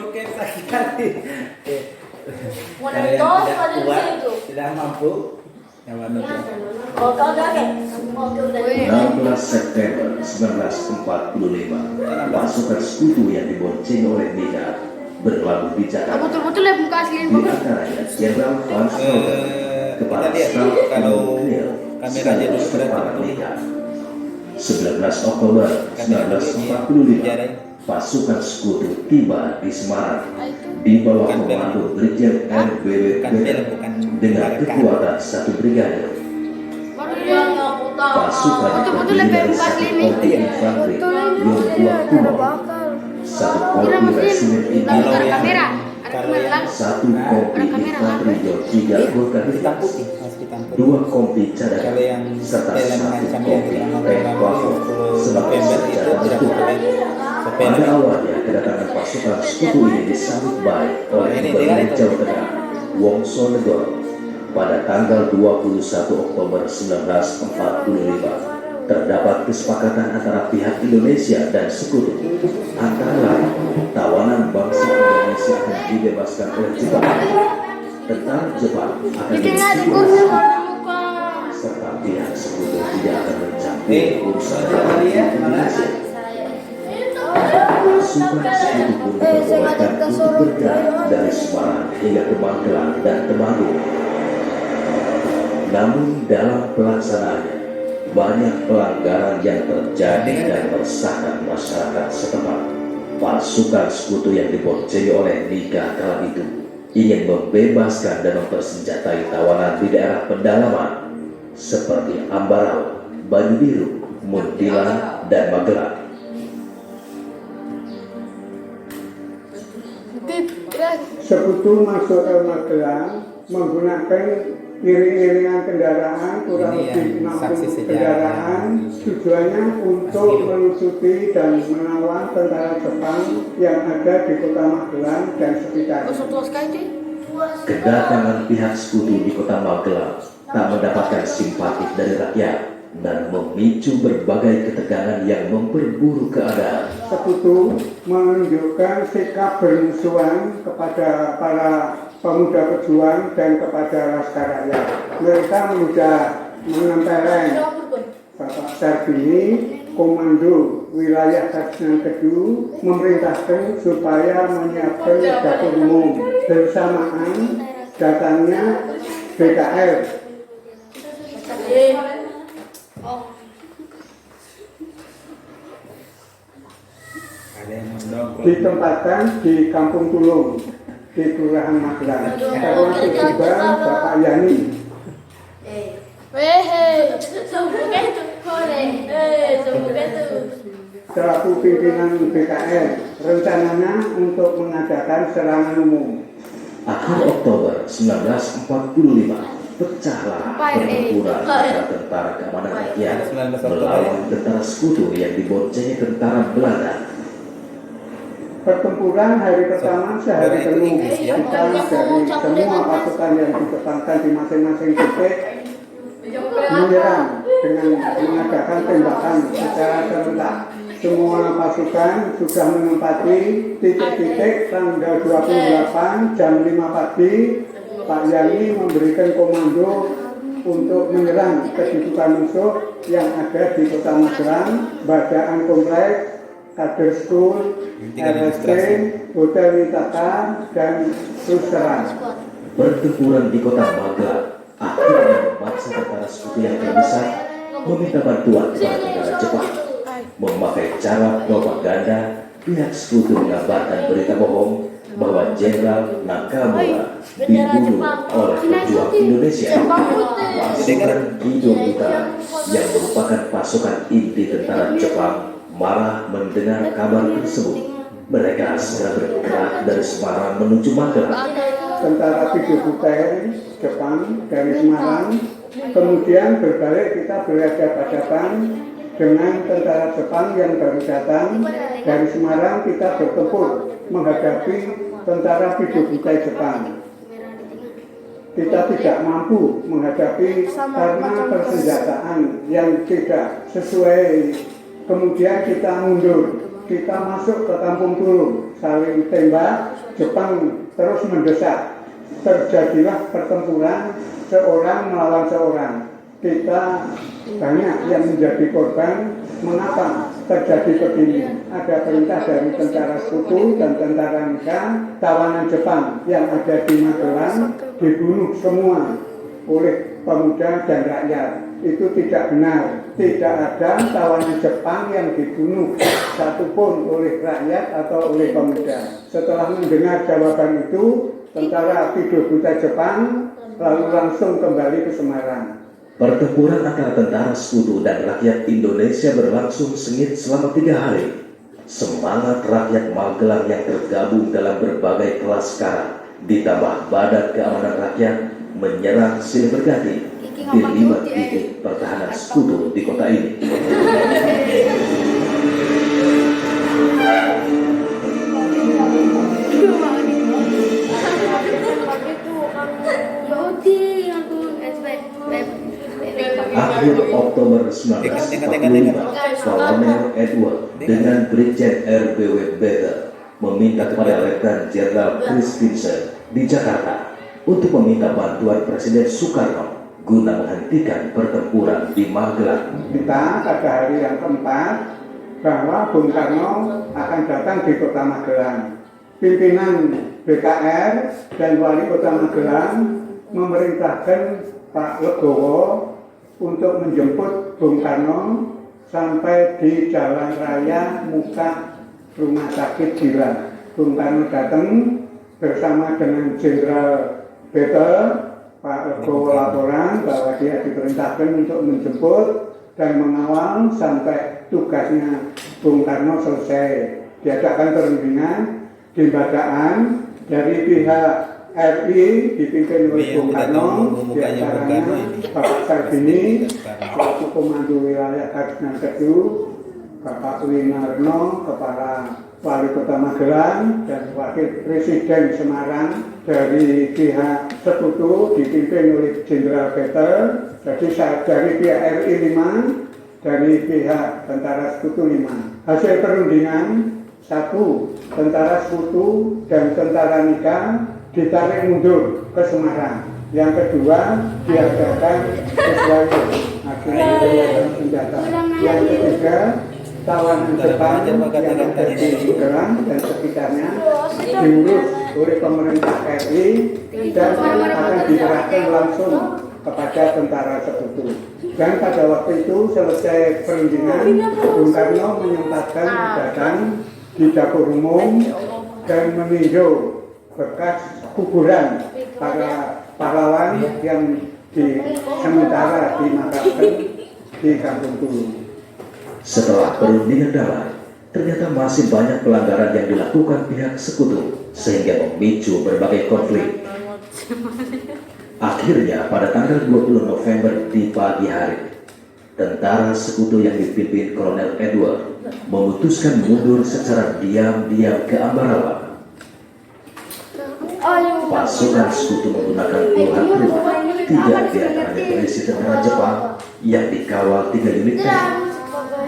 Oke, sakit hati. Tidak mampu. Yang mana tuh? 16 September 1945, pasukan sekutu yang dibonceng oleh Mika berlabuh di Jakarta. Betul-betul ya buka asli. Di antaranya Jenderal Van Snowden, Kepala Kita lihat Staf kalau Nuklir kameranya dulu Kepala berarti Mika. 19 Oktober 1945, pasukan sekutu tiba di Semarang di bawah komando Brigjen RBW dengan kekuatan 1 brigade. Pasukan terdiri dari 1 kompi infanteri yang 2 kumau, 1 kompi resimen infanteri, 1 kompi infanteri yang 3 Golkar, 2 kompi cadangan, serta 1 kompi Bravo sebagai senjata tempur. Pada awalnya kedatangan pasukan sekutu ini disambut baik oleh Gubernur Jawa Tengah Wongso Negoro. Pada tanggal 21 Oktober 1945 terdapat kesepakatan antara pihak Indonesia dan sekutu, antara lain tawanan bangsa Indonesia akan dibebaskan oleh Jepang, tentara Jepang akan dibebaskan, serta pihak sekutu tidak akan mencampuri urusan Indonesia. Pasukan sekutu pun diperbolehkan untuk bergerak dari Semarang hingga ke Magelang dan Temanggung. Namun dalam pelaksanaannya banyak pelanggaran yang terjadi dan meresahkan masyarakat setempat. Pasukan sekutu yang diboncengi oleh Nika kala itu ingin membebaskan dan mempersenjatai tawanan di daerah pedalaman seperti Ambarawa, Banyu Biru, Muntilan, dan Magelang. Sekutu masuk ke Magelang menggunakan iring-iringan kendaraan kurang lebih 60 kendaraan, tujuannya untuk melucuti dan melawan tentara Jepang yang ada di kota Magelang dan sekitarnya. Kedatangan pihak sekutu di kota Magelang tak mendapatkan simpati dari rakyat dan memicu berbagai ketegangan yang memperburuk keadaan. Sekutu menunjukkan sikap bermusuhan kepada para pemuda pejuang dan kepada laskar rakyat. Mereka mudah menempeleng Bapak Sarbini, Komando Wilayah Sarjana Kedu, memerintahkan supaya menyiapkan dapur umum. Bersamaan datangnya BKR. Ditempatkan di Kampung Tulung di Kelurahan Magelang. Termasuk juga Bapak Yani. Selaku pimpinan BKR, rencananya untuk mengadakan serangan umum. Akhir Oktober 1945, pecahlah pertempuran antara tentara keamanan rakyat melawan tentara sekutu yang diboncengi tentara Belanda. Pertempuran hari pertama sehari penuh, kita dari semua pasukan yang ditempatkan di masing-masing titik menyerang dengan mengadakan tembakan secara serentak. Semua pasukan sudah menempati titik-titik. Tanggal 28 jam 5 pagi, Pak Yani memberikan komando untuk menyerang kedudukan musuh yang ada di kota Magelang, Badaan Kompleks, Kader School, RSC, Hotel Wisata, dan Rusteran. Pertempuran di kota Magelang akhirnya memaksa tentara sekutu yang terbesar meminta bantuan kepada negara Jepang. Memakai cara propaganda, pihak sekutu mengabarkan berita bohong bahwa Jenderal Nakamura dibunuh oleh pejuang Indonesia. Pasukan Kido Utara yang merupakan pasukan inti tentara Jepang malah mendengar kabar tersebut. Mereka segera bergerak dari Semarang menuju Magelang. Tentara Kido Utara Jepang dari Semarang, kemudian berbalik kita berhadapan dengan tentara Jepang yang baru datang dari Semarang. Kita bertempur menghadapi tentara Kido Utara Jepang. Kita tidak mampu menghadapi karena persenjataan yang tidak sesuai kemudian kita mundur, kita masuk ke kampung Tulung, saling tembak, Jepang terus mendesak, terjadilah pertempuran seorang melawan seorang. Kita banyak yang menjadi korban. Mengapa terjadi begini? Ada perintah dari tentara sekutu dan tentara Nika, tawanan Jepang yang ada di Magelang dibunuh semua oleh pemuda dan rakyat. Itu tidak benar. Tidak ada tawanan Jepang yang dibunuh satupun oleh rakyat atau oleh pemuda. Setelah mendengar jawaban itu, tentara tidur buta Jepang lalu langsung kembali ke Semarang. Pertempuran antara tentara sekutu dan rakyat Indonesia berlangsung sengit selama 3 hari. Semangat rakyat Magelang yang tergabung dalam berbagai kelas sekarang ditambah Badan Keamanan Rakyat menyerang silih berganti di 5 titik pertahanan sekutu di kota ini. Akhir Oktober 1945, Kolonel Edward dengan Brigjen RBW Better meminta kepada Letnan Jenderal Chris Vincent di Jakarta untuk meminta bantuan Presiden Soekarno guna menghentikan pertempuran di Magelang. Kita pada hari yang keempat bahwa Bung Karno akan datang di kota Magelang. Pimpinan BKR dan Wali Kota Magelang memerintahkan Pak Legowo untuk menjemput Bung Karno sampai di jalan raya muka rumah sakit Gila. Bung Karno datang bersama dengan Jenderal Better. Pak Legowo laporan bahwa dia diperintahkan untuk menjemput dan mengawal sampai tugasnya Bung Karno selesai. Diadakan perundingan di Bagaan dari pihak RI dipimpin oleh Bung Karno, diantaranya Bapak Sarbini, selaku Komando Wilayah Karsnan Kedu, Bapak Winarno, Kepala Wali Kota Magelang, dan Wakil Presiden Semarang. Dari pihak sekutu dipimpin oleh Jenderal Better, jadi dari pihak RI 5, dari pihak tentara sekutu 5. Hasil perundingan, 1. Tentara sekutu dan tentara Nika ditarik mundur ke Semarang. Yang kedua, diadakan sesuatu akhirnya diadakan senjata. Yang ketiga, tawanan Jepang yang ada di Magelang dan sekitarnya diurus oleh pemerintah RI dan akan diserahkan langsung kepada tentara sekutu. Dan pada waktu itu selesai perundingan, Bung Karno menyempatkan datang di dapur umum dan meninjau bekas kuburan para pahlawan yang sementara dimakamkan di Kampung Tulung. Setelah perundingan damai, ternyata masih banyak pelanggaran yang dilakukan pihak sekutu sehingga memicu berbagai konflik. Akhirnya pada tanggal 20 November di pagi hari, tentara sekutu yang dipimpin Kolonel Edward memutuskan mundur secara diam-diam ke Ambarawa. Pasukan sekutu menggunakan puluhan kru, 3 diantaranya berisi tentara Jepang yang dikawal 3 unit tank.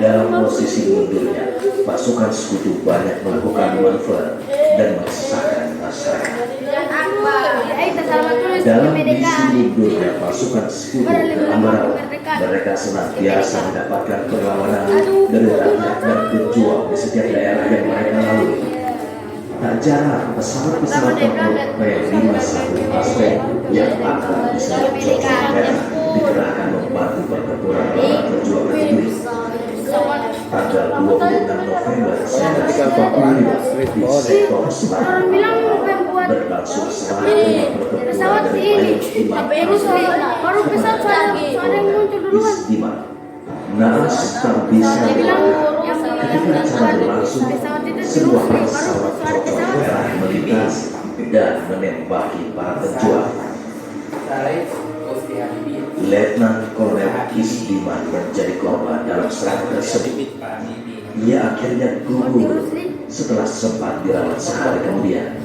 Dalam posisi mundurnya, pasukan sekutu banyak melakukan manuver dan meresahkan masyarakat. Dalam misi mundurnya pasukan sekutu ke Ambarawa, mereka senantiasa mendapatkan perlawanan dari rakyat dan pejuang di setiap daerah yang mereka lalui. Tak jarang pesawat-pesawat tempur P-51 Aspek yang akan disebut Joker dikerahkan membantu pertempuran melawan perjuangan ini. Tanggal 26 November 1945 di sektor selatan berlangsung selama pertempuran dari Istiman. Naas tak bisa ketika acara berlangsung, sebuah pesawat cocok merah melintas dan menembaki para pejuang. Letnan Kolonel Isdiman menjadi korban dalam serangan tersebut. Ia akhirnya gugur setelah sempat dirawat sehari kemudian.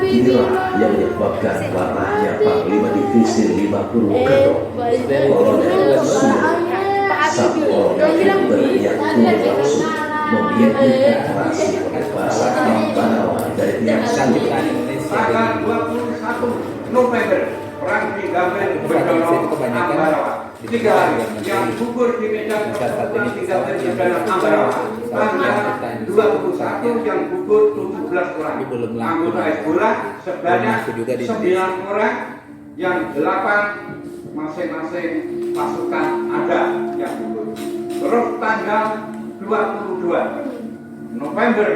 Inilah yang menyebabkan marahnya Panglima Divisi 5 Purwokerto, Kolonel Sumo, sang orang berniat berlangsung memiliki deklarasi pembebasan Ambarawa dari pihak Sanggup. Tanggal 21 November perang di Gaben berdorong Ambarawa. 3 hari yang gugur di medan pertempuran di Gaben berdorong Ambarawa. Tanggal 21 yang gugur 17 orang. Anggota Hezbollah sebanyak 9 orang, yang 8 masing-masing pasukan ada yang gugur. Terus tanggal 22 November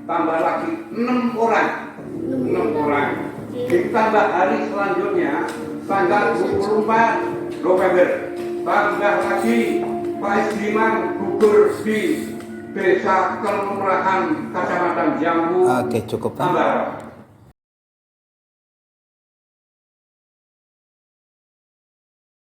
tambah lagi 6 orang. Ditambah hari selanjutnya tanggal 24 November tambah lagi Pak Isliman gugur di Desa Kelurahan Kecamatan Jambu, Oke, cukup, Pak. Ambarawa.